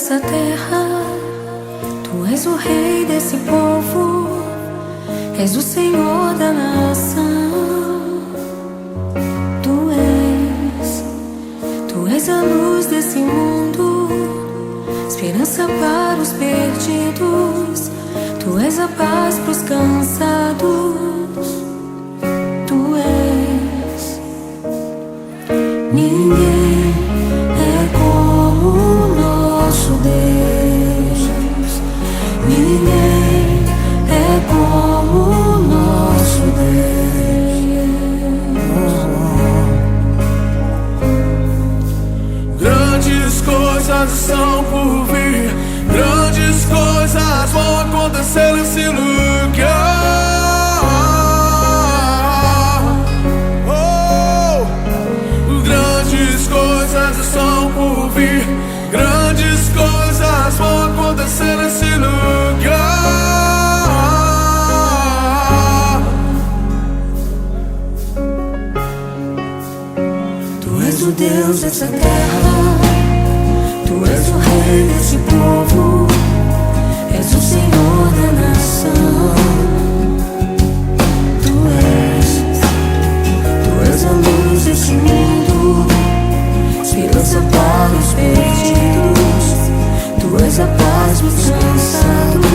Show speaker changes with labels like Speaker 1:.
Speaker 1: dessa terra, Tu és o rei desse povo, és o Senhor da nação. Tu és a luz desse mundo, esperança para os perdidos. Tu és a paz para os cansados. Tu és. Ninguém é como o nosso Deus. Ninguém é como o nosso Deus.
Speaker 2: Grandes coisas estão por vir, grandes coisas vão acontecer nesse lugar. Grandes coisas estão por vir, grandes coisas vão acontecer nesse lugar.
Speaker 1: Tu és o Deus dessa terra, Tu és o rei desse povo, és o Senhor da nação. Tu és a luz desse mundo, esperança para os perdidos. Tu és a paz para os cansados.